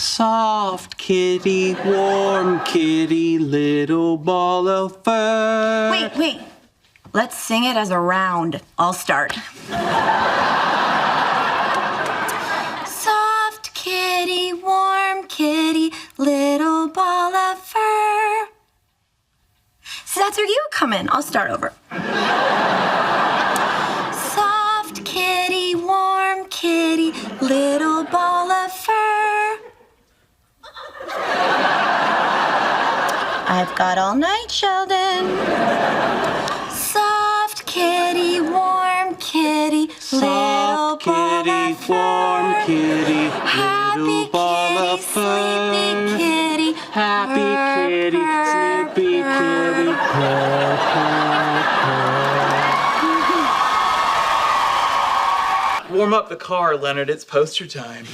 Soft kitty, warm kitty, little ball of fur. Wait. Let's sing it as a round. I'll start. Soft kitty, warm kitty, little ball of fur. So that's where you come in. I'll start over. Soft kitty, warm kitty, little ball of fur. I've got all night, Sheldon. Soft kitty, warm kitty, little Soft ball kitty, of fur. warm kitty, Happy little ball kitty, of fur. sleepy kitty, Happy kitty, purr, sleepy purr. kitty, purr, purr, purr. Warm up the car, Leonard. It's poster time.